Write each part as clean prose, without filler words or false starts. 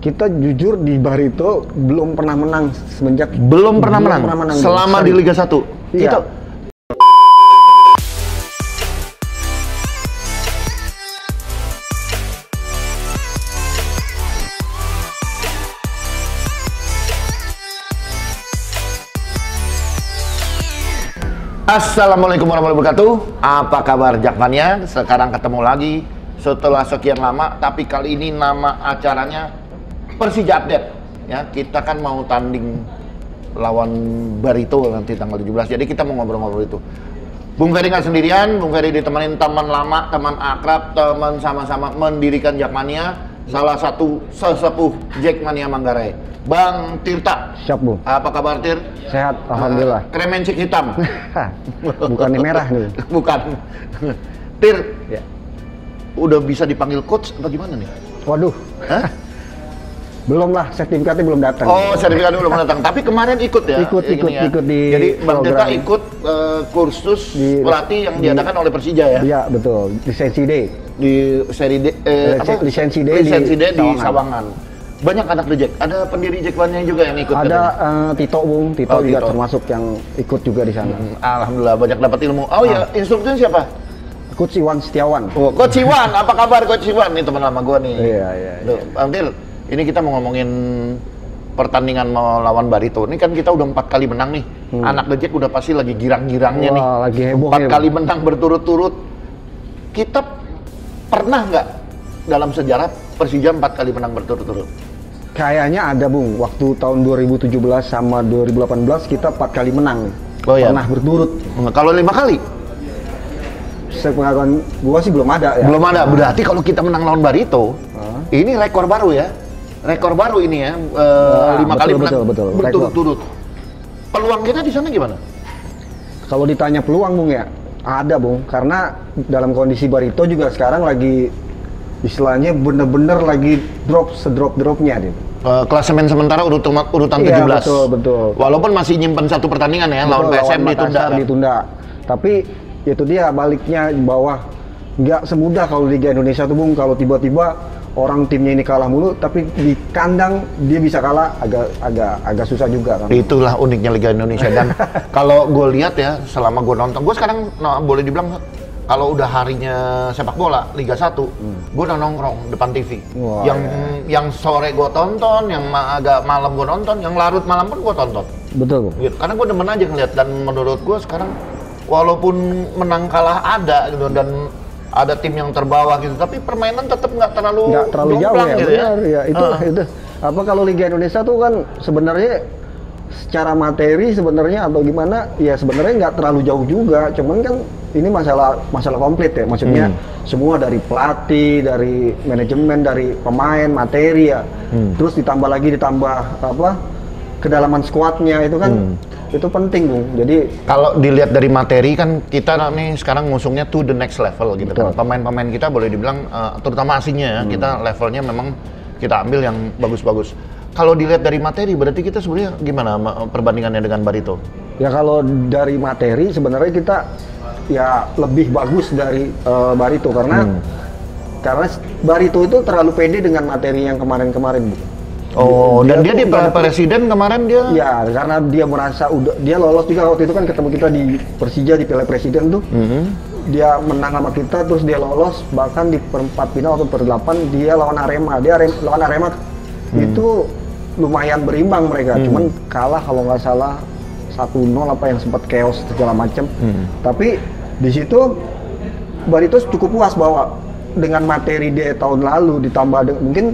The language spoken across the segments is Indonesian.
Kita jujur di Barito belum pernah menang semenjak belum pernah menang selama di Liga 1. Iya. Assalamualaikum warahmatullahi wabarakatuh. Apa kabar Jakmania? Sekarang ketemu lagi setelah sekian lama, tapi kali ini nama acaranya Persija Update. Ya, kita kan mau tanding lawan Barito nanti tanggal 17. Jadi kita mau ngobrol-ngobrol itu. Bung Ferry nggak sendirian, Bung Ferry ditemenin teman lama, teman akrab, teman sama-sama mendirikan Jakmania, salah satu sesepuh Jakmania Manggarai, Bang Tirta. Siap, Bu. Apa kabar, Tir? Sehat, alhamdulillah. Kremensik hitam. Bukan yang merah nih. Bukan. Tir, Ya. udah bisa dipanggil coach atau gimana nih? Waduh. Hah? Belum lah, sertifikatnya belum datang. Oh, sertifikatnya belum datang. Tapi kemarin ikut ya? Ikut di Jadi Bang Tirta program. ikut kursus Di- pelatih yang diadakan oleh Persija ya? Iya, betul. Lisensi D. Di seri D, Lisensi D Lisensi D di Sawangan. Sawangan. Banyak anak The Jack. Ada pendiri Jakmania juga yang ikut. Ada katanya. Tito, Bung. Tito Oh, juga Tito. termasuk yang ikut juga di sana. Alhamdulillah banyak dapat ilmu. Oh ya, instrukturnya siapa? Coach Iwan Setiawan. Oh, Coach Iwan, apa kabar Coach Iwan? Ini teman lama gua nih. Iya. Tuh, Bang Til, ini kita mau ngomongin pertandingan melawan Barito. Ini kan kita udah 4 kali menang nih. Anak The Jack udah pasti lagi girang-girangnya nih. Wah, lagi heboh 4 ya, kali menang berturut-turut. Kita pernah nggak dalam sejarah Persija 4 kali menang berturut-turut? Kayaknya ada, Bung. Waktu tahun 2017 sama 2018 kita 4 kali menang. Oh, iya. Pernah berturut. Kalau 5 kali? Sepengetahuan gua sih belum ada ya. Belum ada. Berarti kalau kita menang lawan Barito, ini rekor baru ya. Rekor baru ini ya. 5 kali menang betul. berturut-turut. Peluang kita di sana gimana? Kalau ditanya peluang, Bung, ya ada, Bung. Karena dalam kondisi Barito juga sekarang lagi istilahnya bener-bener lagi sedrop-dropnya dia. Klasemen sementara urutan Iya, 17. betul. Walaupun masih nyimpen 1 pertandingan ya, lawan PSM ditunda. Makassar ditunda. Tapi itu dia baliknya di bawah. Nggak semudah kalau Liga Indonesia tuh, Bung, kalau tiba-tiba orang timnya ini kalah mulu, tapi di kandang dia bisa kalah, agak susah juga kan. Itulah uniknya Liga Indonesia. Dan kalau gue lihat ya, selama gue nonton, gue sekarang boleh dibilang kalau udah harinya sepak bola Liga 1, gue udah nongkrong depan TV. Wah, yang sore gue tonton, yang agak malam gue nonton, yang larut malam pun gue tonton. Betul, Bung. Gitu. Karena gue demen aja ngeliat, dan menurut gue sekarang walaupun menang kalah ada gitu, dan ada tim yang terbawa gitu, tapi permainan tetap nggak terlalu Jauh jomplang ya, gitu benar, ya. Itu. Apa kalau Liga Indonesia tuh kan sebenarnya secara materi sebenarnya atau gimana ya sebenarnya nggak terlalu jauh juga, cuman kan ini masalah komplit ya, maksudnya semua dari pelatih, dari manajemen, dari pemain, materi ya, terus ditambah apa kedalaman skuadnya itu kan itu penting, Bung. Jadi kalau dilihat dari materi kan kita nih sekarang ngusungnya to the next level gitu kan. Pemain-pemain kita boleh dibilang terutama asingnya ya, kita levelnya memang kita ambil yang bagus-bagus. Kalau dilihat dari materi berarti kita sebenarnya gimana perbandingannya dengan Barito? ya kalau dari materi sebenarnya kita ya lebih bagus dari Barito karena Barito itu terlalu pede dengan materi yang kemarin-kemarin, Bu. Oh, dan dia di presiden kemarin dia? Ya, karena dia merasa dia lolos juga waktu itu kan ketemu kita di Persija di Piala Presiden tuh. Dia menang sama kita, terus dia lolos, bahkan di perempat final atau per-8 dia lawan Arema. Lawan Arema itu lumayan berimbang mereka, cuman kalah kalau nggak salah 1-0 apa yang sempat chaos segala macam. Tapi di situ Barito cukup puas bahwa dengan materi dia tahun lalu ditambah mungkin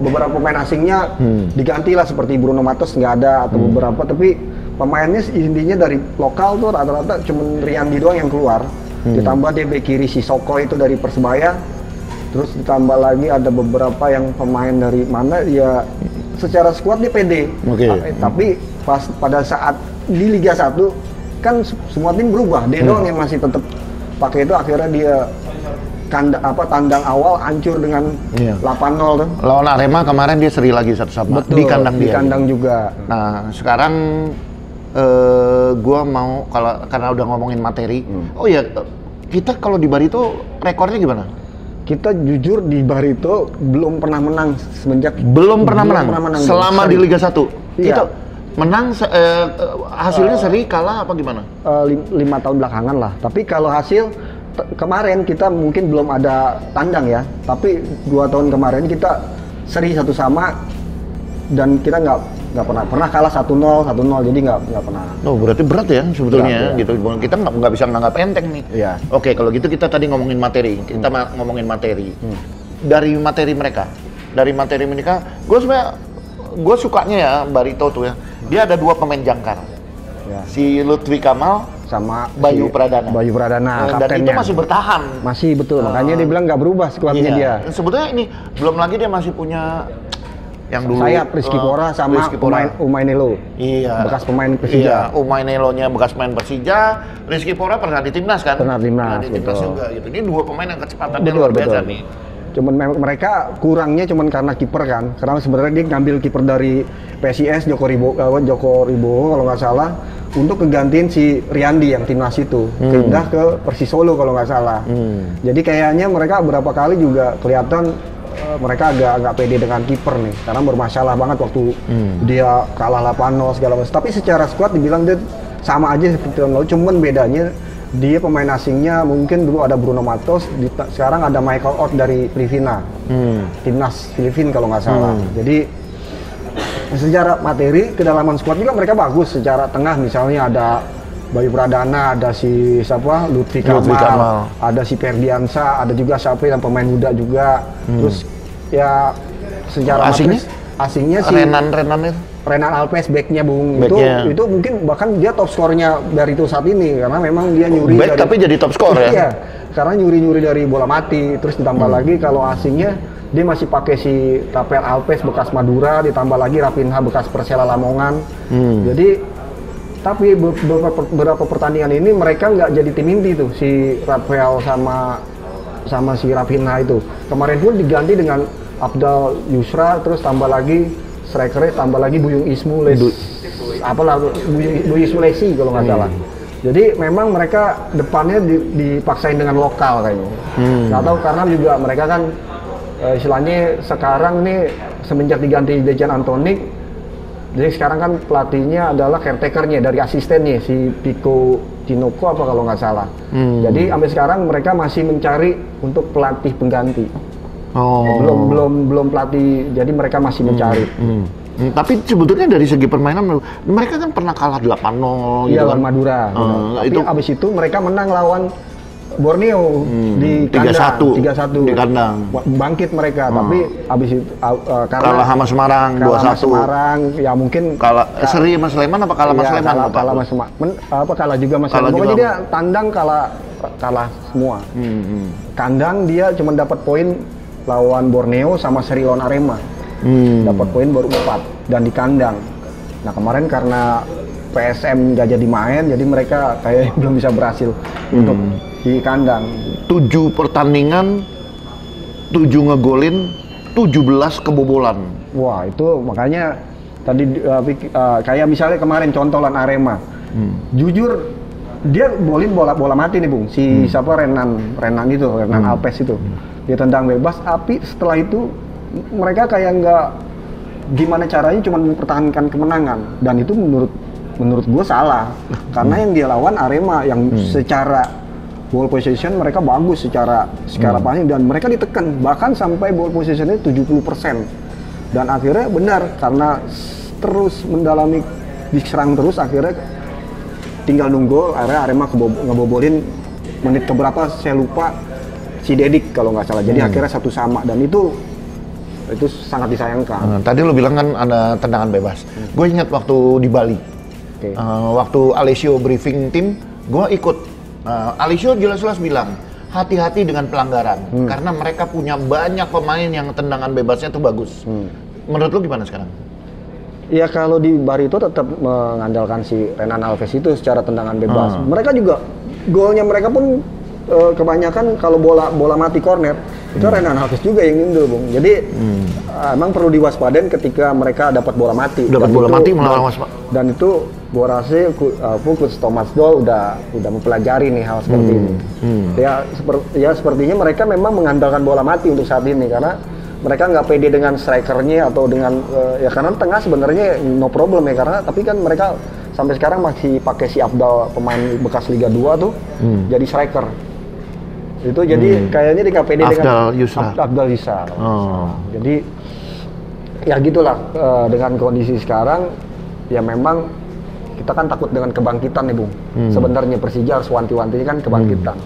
beberapa pemain asingnya digantilah seperti Bruno Matos nggak ada atau beberapa, tapi pemainnya intinya dari lokal tuh rata-rata cuma Riyandi doang yang keluar. Ditambah dia bek kiri si Soko itu dari Persebaya, terus ditambah lagi ada beberapa yang pemain dari mana ya, secara skuad dia pede. Tapi pada saat di Liga 1 kan semua tim berubah, dia doang yang masih tetap pakai itu, akhirnya dia tandang awal hancur dengan 8-0 tuh. Lawan Arema kemarin dia seri lagi 1-1 di kandang dia. Di kandang juga. Nah, sekarang gua mau karena udah ngomongin materi. Oh ya, kita kalau di Barito rekornya gimana? Kita jujur di Barito belum pernah menang semenjak belum pernah menang selama di Liga 1. Iya. Kita menang hasilnya seri kalah apa gimana? 5 tahun belakangan lah. Tapi kalau hasil kemarin kita mungkin belum ada tandang ya. Tapi 2 tahun kemarin kita seri 1-1 dan kita nggak pernah kalah 1-0 jadi nggak pernah. Oh berarti berat ya sebetulnya berat, gitu. Kita nggak bisa menganggap enteng nih. Iya. Oke kalau gitu kita tadi ngomongin materi, kita ngomongin materi. Dari materi mereka, gue sukanya ya Barito tuh ya. Dia ada 2 pemain jangkar. Ya. Si Lutfi Kamal sama Bayu Pradana. Kaptennya. Dan itu masih bertahan. Masih betul. Makanya dia bilang nggak berubah skuadnya dia. Sebetulnya ini belum lagi dia masih punya yang dulu sayap Rizky Pora sama Umainelo. Iya. Bekas pemain Persija. Iya, Umainelonya bekas pemain Persija, Rizky Pora pernah di timnas kan? Pernah timnas juga gitu. Ini 2 pemain yang kecepatannya luar biasa nih. Cuman mereka kurangnya cuman karena kiper kan. Karena sebenarnya dia ngambil kiper dari PSIS Joko Ribowo kalau nggak salah untuk kegantiin si Riyandi yang timnas itu. Pindah ke Persis Solo kalau nggak salah. Jadi kayaknya mereka beberapa kali juga kelihatan mereka agak pede dengan kiper nih karena bermasalah banget waktu dia kalah 8-0 segala macam. Tapi secara skuad dibilang dia sama aja seperti tahun lalu, cuman bedanya dia pemain asingnya mungkin dulu ada Bruno Matos, sekarang ada Michael Ott dari Filipina, timnas Filipina kalau nggak salah. Jadi secara materi kedalaman skuad juga mereka bagus. Secara tengah misalnya ada Bayu Pradana, ada si siapa Lutfi Kamal, ada si Ferdiansa, ada juga siapa yang pemain muda juga. Terus ya secara asingnya si Renan Alves backnya Bung itu mungkin bahkan dia top skornya dari itu saat ini karena memang dia nyuri back tapi jadi top skor ya. Iya, karena nyuri dari bola mati. Terus ditambah lagi kalau asingnya dia masih pakai si Rafael Alves bekas Madura, ditambah lagi Raphinha bekas Persela Lamongan. Jadi tapi beberapa pertandingan ini mereka nggak jadi tim inti tuh si Rafael sama si Raphinha itu. Kemarin pun diganti dengan Abdal Yusra, terus tambah lagi strikernya tambah lagi Buyung Ismulesi kalau nggak salah. Jadi memang mereka depannya dipaksain dengan lokal kayaknya. Nggak tahu karena juga mereka kan istilahnya sekarang nih semenjak diganti Dejan Antonik. Jadi sekarang kan pelatihnya adalah caretakernya dari asistennya si Pico Tinoko apa kalau nggak salah. Jadi sampai sekarang mereka masih mencari untuk pelatih pengganti. Belum pelatih. Jadi mereka masih mencari. Tapi sebetulnya dari segi permainan mereka kan pernah kalah 8-0 gitu lawan Madura. Tapi abis itu mereka menang lawan Borneo di kandang 3-1 di kandang. Bangkit mereka, tapi abis itu karena kalah sama Semarang 2-1. Semarang ya mungkin kalah seri sama Sleman apa kalah sama Sleman? Kalah juga sama Sleman. Pokoknya dia tandang kalah semua. Kandang dia cuma dapat poin lawan Borneo sama seri lawan Arema. Dapat poin baru 4 dan di kandang. Nah kemarin karena PSM nggak jadi main, jadi mereka kayak belum bisa berhasil untuk di kandang. 7 pertandingan, 7 ngegolin, 17 kebobolan. Wah itu makanya tadi kayak misalnya kemarin contoh lawan Arema. Jujur dia golin bola mati nih Bung. Si siapa Renan Alves itu. Dia tendang bebas, tapi setelah itu mereka kayak nggak gimana caranya cuma mempertahankan kemenangan dan itu menurut gue salah karena yang dia lawan Arema yang secara ball position mereka bagus secara passing dan mereka ditekan bahkan sampai ball positionnya 70% dan akhirnya benar karena terus mendalami diserang terus akhirnya tinggal nunggu akhirnya Arema ngebobolin menit keberapa saya lupa si Dedik kalau nggak salah jadi akhirnya 1-1 dan itu sangat disayangkan. Tadi lo bilang kan ada tendangan bebas. Gue ingat waktu di Bali, waktu Alessio briefing tim, gue ikut. Alessio jelas-jelas bilang hati-hati dengan pelanggaran karena mereka punya banyak pemain yang tendangan bebasnya tuh bagus. Menurut lo gimana sekarang? Ya kalau di Barito tetap mengandalkan si Renan Alves itu secara tendangan bebas. Mereka juga golnya mereka pun kebanyakan kalau bola mati corner Itu Renan Hafiz juga yang ngindul, Bung. Jadi emang perlu diwaspadain ketika mereka dapat bola mati. Dapat bola mati melawan dan itu gua rasa Coach Thomas Doll udah mempelajari nih hal seperti ini. Ya sepertinya mereka memang mengandalkan bola mati untuk saat ini karena mereka nggak pede dengan strikernya atau dengan ya karena tengah sebenarnya no problem ya karena tapi kan mereka sampai sekarang masih pakai si Abdal pemain bekas Liga 2 tuh jadi striker. Itu jadi kayaknya di KPD dengan Abdal Yusar. Jadi ya gitulah dengan kondisi sekarang ya memang kita kan takut dengan kebangkitan nih Bung. Sebenarnya Persija harus wanti-wantinya kan kebangkitan.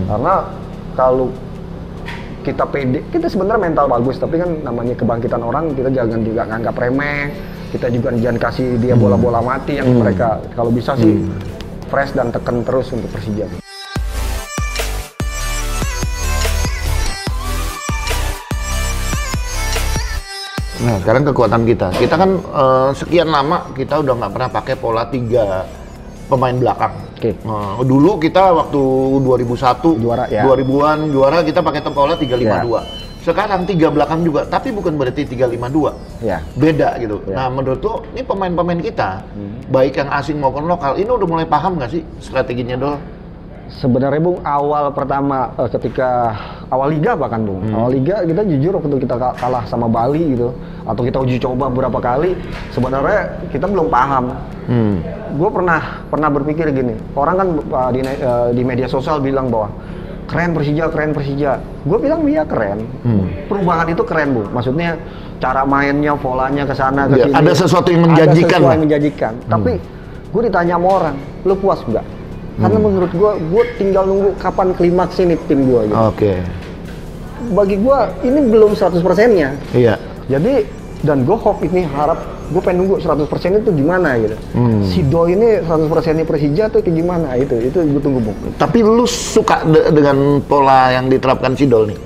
Karena kalau kita pede, kita sebenarnya mental bagus tapi kan namanya kebangkitan orang kita jangan juga nganggap remeh. Kita juga jangan kasih dia bola-bola mati yang mereka kalau bisa sih fresh dan tekan terus untuk Persija. Nah, sekarang kekuatan kita. Kita kan sekian lama kita udah nggak pernah pakai pola 3 pemain belakang. Dulu kita waktu 2001, juara, ya. 2000-an juara kita pakai pola 3-5-2. Sekarang 3 belakang juga, tapi bukan berarti 3-5-2. Beda gitu. Nah, menurut lo, ini pemain-pemain kita, baik yang asing maupun lokal, ini udah mulai paham nggak sih strateginya, Dol? Sebenarnya Bung, awal pertama ketika awal liga bahkan Bung, awal liga kita jujur waktu kita kalah sama Bali gitu, atau kita uji coba beberapa kali, sebenarnya kita belum paham. Gue pernah berpikir gini, orang kan di media sosial bilang bahwa keren Persija. Gue bilang iya keren. Perubahan itu keren Bu. Maksudnya cara mainnya, polanya ke sana ke sini. Ada sesuatu yang menjanjikan. Tapi gue ditanya sama orang, lu puas nggak? Karena menurut gue tinggal nunggu kapan klimaks ini tim gue gitu. Bagi gue ini belum 100%-nya. Jadi dan gue hope ini gue pengen nunggu 100% itu gimana gitu. Si Do ini 100%-nya Persija tuh kayak gimana itu gue tunggu Bung. Tapi lu suka dengan pola yang diterapkan si Dol nih?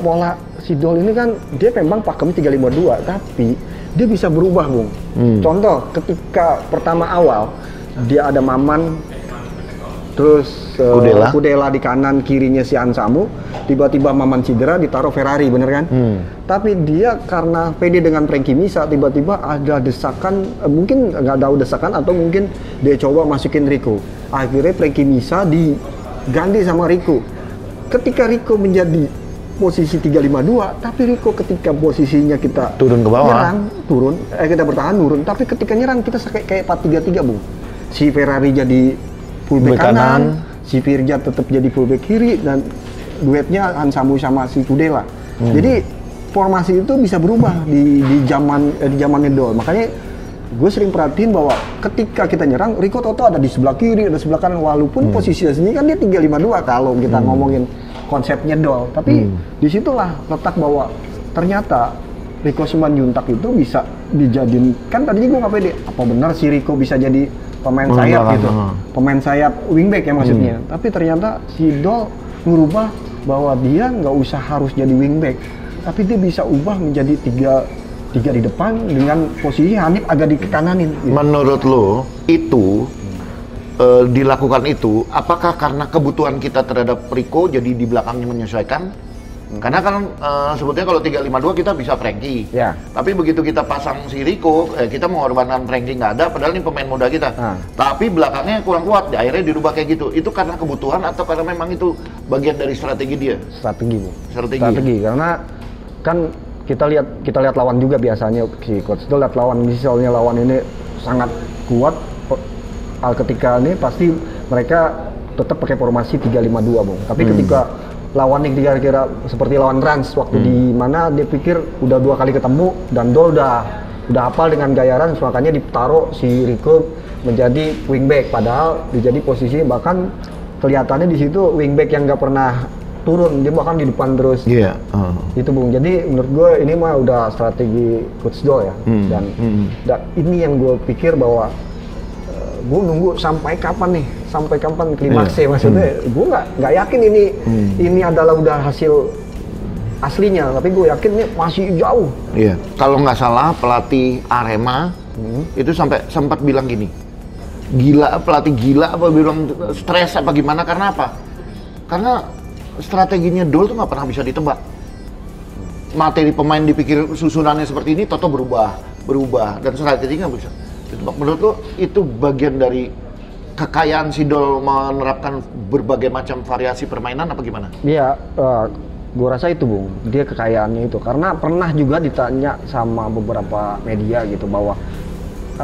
Pola si Dol ini kan dia memang pakemnya 352 tapi dia bisa berubah Bung. Contoh ketika pertama awal dia ada Maman terus Kudela di kanan, kirinya si Ansamu, tiba-tiba Maman cedera, ditaruh Ferrari, bener kan? Tapi dia karena pede dengan Frankie Misa, tiba-tiba ada desakan, mungkin nggak ada desakan atau mungkin dia coba masukin Rico. Akhirnya Frankie Misa diganti sama Rico. Ketika Rico menjadi posisi 352, tapi Rico ketika posisinya kita turun ke bawah, nyerang, kita bertahan turun, tapi ketika nyerang kita kayak 4-3-3 Bung. Si Ferrari jadi fullback kanan, si Firja tetap jadi fullback kiri dan duetnya Ansamu sama si Kudela. Jadi formasi itu bisa berubah di zamannya Dol. Makanya gue sering perhatiin bahwa ketika kita nyerang, Rico Toto ada di sebelah kiri, ada sebelah kanan walaupun posisi aslinya kan dia 352 kalau kita ngomongin konsepnya Dol. Tapi disitulah letak bahwa ternyata Rico Simanjuntak itu bisa dijadiin, kan tadinya gue nggak pede, apa benar si Rico bisa jadi pemain sayap gitu, pemain sayap wingback ya maksudnya. Tapi ternyata si Dol ngubah bahwa dia nggak usah harus jadi wingback, tapi dia bisa ubah menjadi tiga di depan dengan posisi Hanif agak di kananin. Gitu. Menurut lo itu dilakukan itu, apakah karena kebutuhan kita terhadap Rico jadi di belakangnya menyesuaikan? Karena kan sebetulnya kalau 352 kita bisa Frankie. Tapi begitu kita pasang si Rico, kita mengorbankan Frankie nggak ada, padahal ini pemain muda kita. Tapi belakangnya kurang kuat, akhirnya dirubah kayak gitu. Itu karena kebutuhan atau karena memang itu bagian dari strategi dia? Strategi, karena kan kita lihat lawan juga biasanya si coach itu lihat lawan, misalnya lawan ini sangat kuat, ketika ini pasti mereka tetap pakai formasi 352 Bung. Tapi ketika lawan yang kira-kira seperti lawan Rans waktu di mana dia pikir udah 2 kali ketemu dan Dol udah hafal dengan gaya Rans, makanya ditaruh si Rico menjadi wingback padahal dijadi posisi bahkan kelihatannya di situ wingback yang nggak pernah turun, dia bahkan di depan terus. Itu Bung. Jadi menurut gue ini mah udah strategi coach Dol ya. Dan ini yang gue pikir bahwa gue nunggu sampai kapan klimaksnya, maksudnya gue nggak yakin ini adalah udah hasil aslinya, tapi gue yakin ini masih jauh. Kalau nggak salah pelatih Arema itu sempat bilang gini, pelatih gila apa bilang stres apa gimana, karena apa? Karena strateginya Dol tuh nggak pernah bisa ditebak. Materi pemain dipikir susunannya seperti ini, toto berubah dan strateginya nggak bisa ditebak. Menurut lo itu bagian dari kekayaan si Dol menerapkan berbagai macam variasi permainan apa gimana? Iya, gue rasa itu Bung, dia kekayaannya itu. Karena pernah juga ditanya sama beberapa media gitu bahwa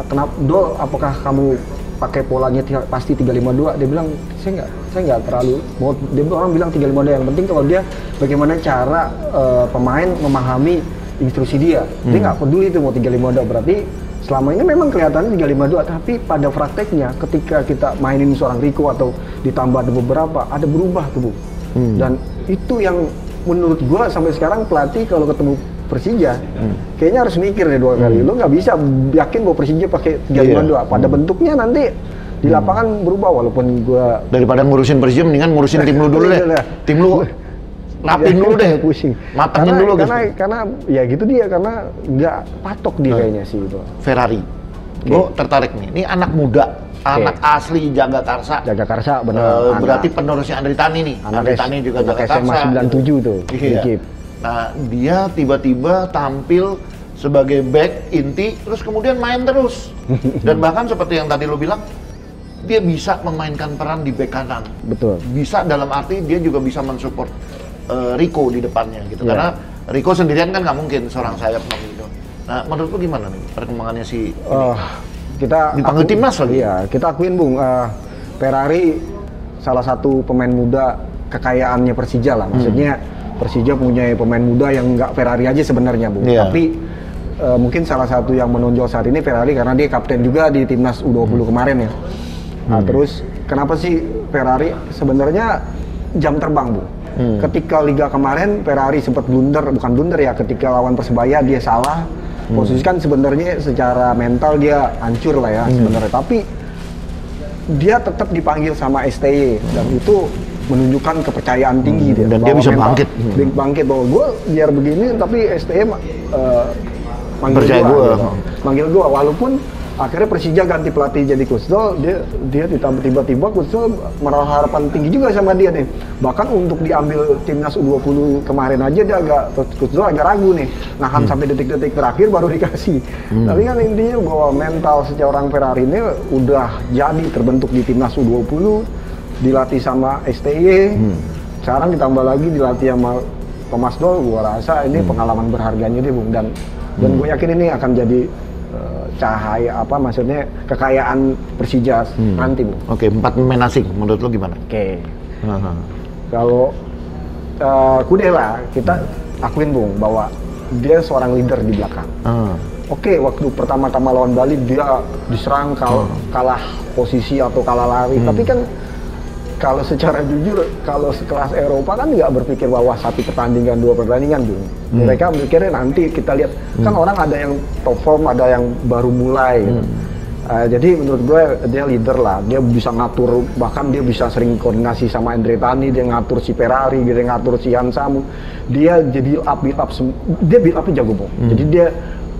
kenapa Dol, apakah kamu pakai polanya pasti 352? Dia bilang saya nggak terlalu mau. Dia orang bilang 352, yang penting kalau dia bagaimana cara pemain memahami instruksi dia. Dia nggak peduli itu mau 352. Berarti selama ini memang kelihatannya 352, tapi pada prakteknya ketika kita mainin seorang Rico atau ditambah ada beberapa, ada berubah tuh Bu. Dan itu yang menurut gua sampai sekarang pelatih kalau ketemu Persija kayaknya harus mikir deh 2 kali. Lo nggak bisa yakin bahwa Persija pakai 352. Pada bentuknya nanti di lapangan berubah, walaupun gua daripada ngurusin Persija mendingan ngurusin tim lu dulu deh. Tim lu rapin dulu deh, pusing. Matangin dulu karena ya gitu dia, karena nggak patok dia kayaknya sih itu. Ferrari. Gue tertarik nih. Ini anak muda, anak asli Jagakarsa. Jagakarsa benar. Berarti penerusnya Andri Tani nih. Andri Tani juga Jagakarsa. SMA 97 tuh. Iya. Nah, dia tiba-tiba tampil sebagai back inti, terus kemudian main terus. Dan bahkan seperti yang tadi lo bilang, dia bisa memainkan peran di back kanan. Betul. Bisa dalam arti dia juga bisa mensupport Rico di depannya gitu. Karena Rico sendirian kan nggak mungkin seorang sayap gitu. Nah, menurut lo gimana nih perkembangannya si kita dipanggil timnas lagi? Iya, kita akuin Bung, Ferrari salah satu pemain muda kekayaannya Persija lah. Maksudnya Persija punya pemain muda yang nggak Ferrari aja sebenarnya Bung. Tapi mungkin salah satu yang menonjol saat ini Ferrari karena dia kapten juga di timnas U20 kemarin ya. Nah, terus kenapa sih Ferrari sebenarnya jam terbang Bu? Ketika Liga kemarin Ferrari sempat bukan blunder ya, ketika lawan Persebaya dia salah posisi, kan sebenarnya secara mental dia hancur lah ya sebenarnya, tapi dia tetap dipanggil sama STY dan itu menunjukkan kepercayaan tinggi dia, dan dia bisa bangkit bahwa gue biar begini tapi STY manggil gue walaupun akhirnya Persija ganti pelatih jadi Coach Dol, dia tiba-tiba Coach Dol menaruh harapan tinggi juga sama dia nih. Bahkan untuk diambil timnas U20 kemarin aja dia Coach Dol agak ragu nih. Nahan sampai detik-detik terakhir baru dikasih. Tapi kan intinya bahwa mental seorang Ferrari ini udah jadi terbentuk di timnas U20, dilatih sama STY. Sekarang ditambah lagi dilatih sama Thomas Dol, gua rasa ini pengalaman berharganya dia Bung, dan gue yakin ini akan jadi cahaya maksudnya kekayaan Persija nanti Bu. Oke, 4 pemain asing menurut lo gimana? Kalau Kudela kita akuin Bung bahwa dia seorang leader di belakang. Oke, waktu pertama-tama lawan Bali dia diserang kalah posisi atau kalah lari, tapi kan kalau secara jujur, kalau sekelas Eropa kan nggak berpikir bahwa 1 pertandingan 2 pertandingan Bung. Mereka mikirnya nanti kita lihat, kan orang ada yang top form, ada yang baru mulai gitu. Jadi menurut gue dia leader lah, dia bisa ngatur, bahkan dia bisa sering koordinasi sama Andri Tani, dia ngatur si Ferrari, dia ngatur si Hansamu, dia jadi build up, dia build up-nya jago Bung. Jadi dia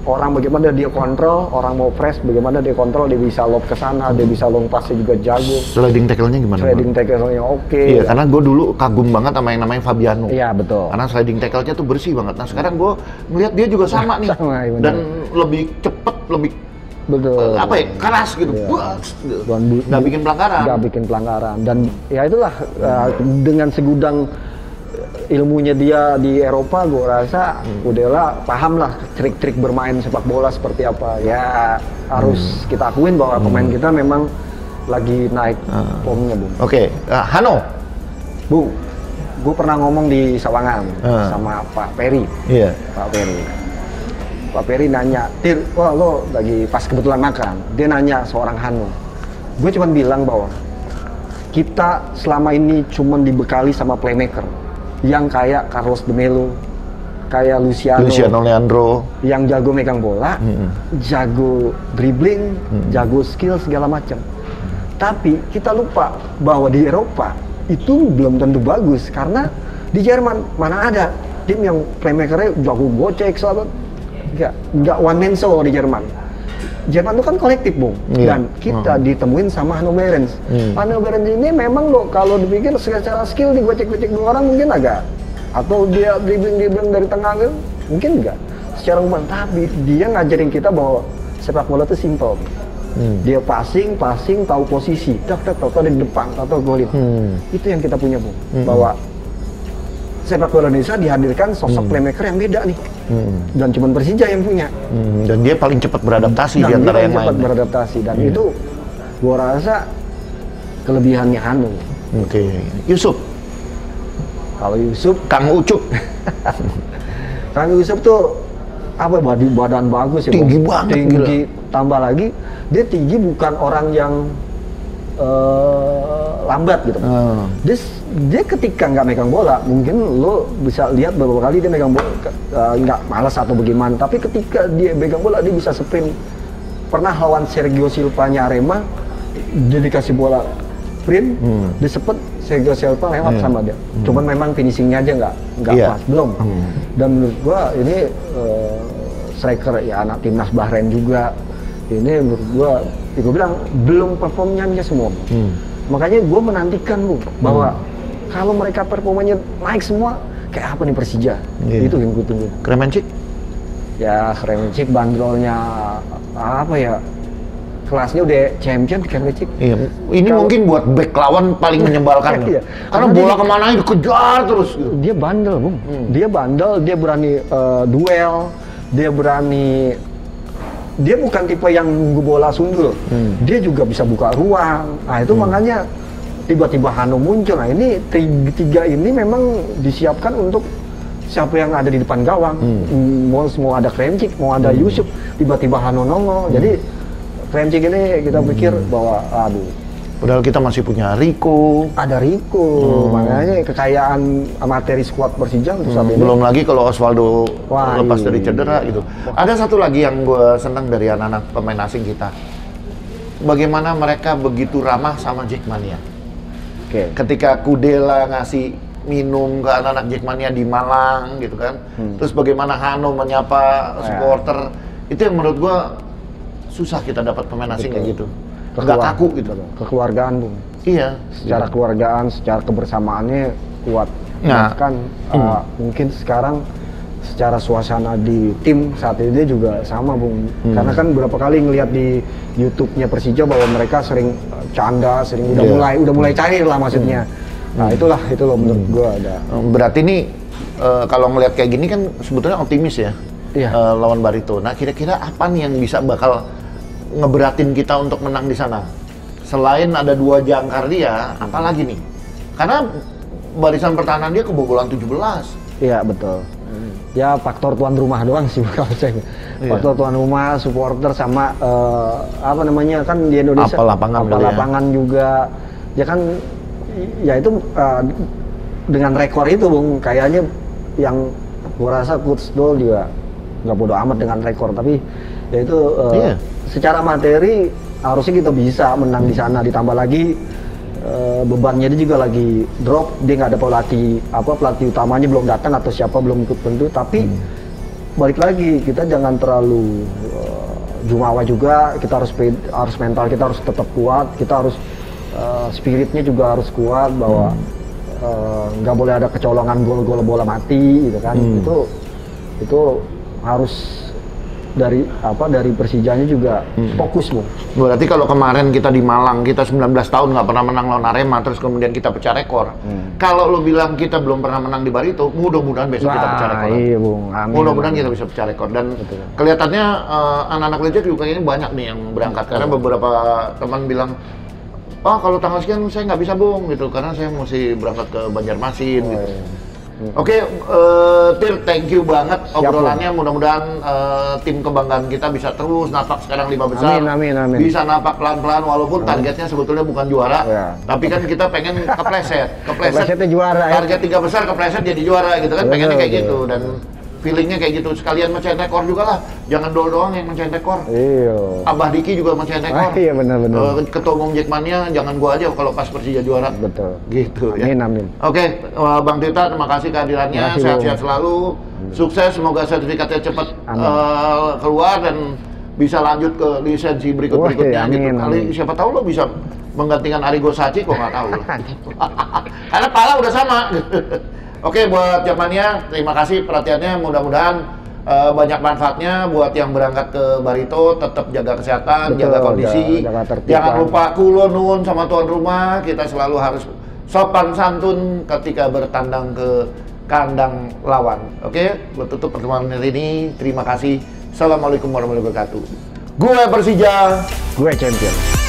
orang bagaimana dia kontrol, orang mau press bagaimana dia kontrol, dia bisa lob ke sana, dia bisa long pass-nya juga jago. Sliding tackle-nya gimana? Sliding tackle-nya oke. Iya, karena gue dulu kagum banget sama yang namanya Fabiano. Iya, betul. Karena sliding tackle-nya tuh bersih banget. Nah, sekarang gue ngeliat dia juga sama nih. Iya, dan lebih cepet, lebih keras gitu. Nggak bikin pelanggaran. Nggak bikin pelanggaran. Dan ya itulah dengan segudang ilmunya dia di Eropa, gue rasa Kudela paham lah trik-trik bermain sepak bola seperti apa. Ya harus kita akuin bahwa pemain kita memang lagi naik formnya Bung. Oke, Hano. Bu, gue pernah ngomong di Sawangan sama Pak Peri. Iya. Pak Peri nanya, Tir, wah lo lagi pas kebetulan makan. Dia nanya seorang Hano. Gue cuma bilang bahwa kita selama ini cuma dibekali sama playmaker yang kayak Carlos de Melo, kayak Luciano Leandro, yang jago megang bola, jago dribbling, jago skill segala macam. Tapi kita lupa bahwa di Eropa itu belum tentu bagus, karena di Jerman mana ada tim yang playmakernya jago gocek selalu, nggak one man show di Jerman. Jerman itu kan kolektif, Bung. Dan kita ditemuin sama Hanno Behrens. Hanno Behrens ini memang lo kalau dipikir secara skill digocek-gocek dua orang mungkin agak, atau dia dribbling dari tengah gitu, mungkin enggak. Secara umum, tapi dia ngajarin kita bahwa sepak bola itu simple. Dia passing, tahu posisi, tahu ada di depan, atau golin. Itu yang kita punya, Bung. Bahwa sepak bola Indonesia dihadirkan sosok playmaker yang beda nih. Dan cuma Persija yang punya. Dan dia paling cepat beradaptasi di antara yang lain. Cepat beradaptasi, dan itu gua rasa kelebihannya Hanno. Oke. Yusuf. Kalau Yusuf, Kang Ucup. Kang Yusuf tuh apa, badan bagus ya, tinggi banget, tinggi, tambah lagi dia tinggi, bukan orang yang lambat gitu. Dia ketika nggak megang bola, mungkin lo bisa lihat beberapa kali dia megang bola nggak malas atau bagaimana, tapi ketika dia megang bola dia bisa sprint. Pernah lawan Sergio Silva-nya Arema, dia dikasih bola sprint, dia sepet Sergio Silva lewat sama dia. Cuman memang finishingnya aja nggak pas, belum. Dan menurut gua ini striker ya, anak timnas Bahrain juga. Ini menurut gua bilang belum performnya semua. Makanya gua menantikan, Bu, bahwa kalau mereka performanya naik semua, kayak apa nih Persija? Itu yang gua tunggu. Kremencik? Ya Kremencik bandrolnya apa ya? Kelasnya udah champion Kremencik. Iya. Ini mungkin buat back lawan paling menyebalkan. Iya. Karena bola kemana dikejar terus. Dia bandel, Bung. Dia bandel, dia berani duel, dia berani. Dia bukan tipe yang nunggu bola sundul. Dia juga bisa buka ruang. Nah itu makanya tiba-tiba Hanno muncul. Nah ini tiga ini memang disiapkan untuk siapa yang ada di depan gawang. Mau ada Kremencik, mau ada Yusuf, tiba-tiba Hanno nongol. Jadi Kremencik ini kita pikir bahwa aduh. Padahal kita masih punya Rico. Ada Rico, makanya kekayaan materi skuad Persija untuk saat ini. Belum lagi kalau Osvaldo lepas dari cedera gitu. Ada satu lagi yang gue senang dari anak-anak pemain asing kita. Bagaimana mereka begitu ramah sama Jackmania. Ketika Kudela ngasih minum ke anak-anak Jackmania di Malang gitu kan. Terus bagaimana Hanno menyapa supporter. Itu yang menurut gue susah kita dapat pemain asing kayak gitu. Nggak kaku gitu. Kekeluargaan, Bung. Iya. Secara keluargaan, secara kebersamaannya kuat. Nah, kan mungkin sekarang secara suasana di tim saat ini juga sama, Bung. Karena kan beberapa kali ngelihat di YouTube-nya Persija bahwa mereka sering canda, sering udah mulai cair lah maksudnya. Nah, itu loh menurut gua ada. Berarti ini kalau ngelihat kayak gini kan sebetulnya optimis ya. Lawan Barito. Nah, kira-kira apa nih yang bisa bakal ngeberatin kita untuk menang di sana? Selain ada dua jangkar dia, apalagi nih? Karena barisan pertahanan dia kebobolan 17. Iya, betul. Ya faktor tuan rumah doang sih kalau saya. Faktor tuan rumah, supporter sama apa namanya kan di Indonesia. Apa lapangan juga. Ya kan ya itu dengan rekor itu, Bung, kayaknya yang gua rasa Coach Dol juga nggak bodo amat dengan rekor, tapi ya itu secara materi harusnya kita bisa menang di sana, ditambah lagi bebannya dia juga lagi drop, dia nggak ada pelatih utamanya belum datang atau siapa belum ikut tentu, tapi balik lagi kita jangan terlalu jumawa juga, kita harus mental kita harus tetap kuat, kita harus spiritnya juga harus kuat bahwa nggak boleh ada kecolongan gol-gol bola mati gitu kan. Itu harus dari Persijanya juga fokus, Bung. Berarti kalau kemarin kita di Malang, kita 19 tahun nggak pernah menang lawan Arema, terus kemudian kita pecah rekor. Kalau lo bilang kita belum pernah menang di Barito, mudah-mudahan besok kita pecah rekor. Iya, Bung. Mudah-mudahan kita bisa pecah rekor. Dan kelihatannya anak-anak legend juga ini banyak nih yang berangkat. Karena beberapa teman bilang, kalau tanggal sekian saya nggak bisa, Bung, gitu. Karena saya mesti berangkat ke Banjarmasin, gitu. Oke, Tir, thank you banget obrolannya. Mudah-mudahan tim kebanggaan kita bisa terus napak sekarang 5 besar. Amin. Bisa napak pelan-pelan walaupun targetnya sebetulnya bukan juara. Tapi kan kita pengen kepleset. Keplesetnya juara. Target 3 besar kepleset jadi juara gitu kan. Pengennya kayak gitu dan feelingnya kayak gitu. Sekalian mencetak rekor juga lah. Jangan Dol doang yang mencetak rekor. Iya. Abah Diki juga mencetak rekor. Iya, benar. Ketua umum Jackmania jangan gua aja kalau pas Persija juara. Betul. Gitu ya. Amin. Oke, Bang Tirta, terima kasih kehadirannya. Sehat-sehat selalu. Sukses, semoga sertifikatnya cepat keluar dan bisa lanjut ke lisensi berikut-berikutnya gitu. Kali siapa tahu lo bisa menggantikan Arrigo Sacchi, kok nggak tahu. Karena pala udah sama. Oke, buat Jackmania, terima kasih perhatiannya. Mudah-mudahan banyak manfaatnya buat yang berangkat ke Barito. Tetap jaga kesehatan, jaga kondisi, jangan lupa kulon nuwun sama tuan rumah. Kita selalu harus sopan santun ketika bertandang ke kandang lawan. Oke, buat tutup pertemuan hari ini, terima kasih. Assalamualaikum warahmatullahi wabarakatuh. Gue Persija, gue champion.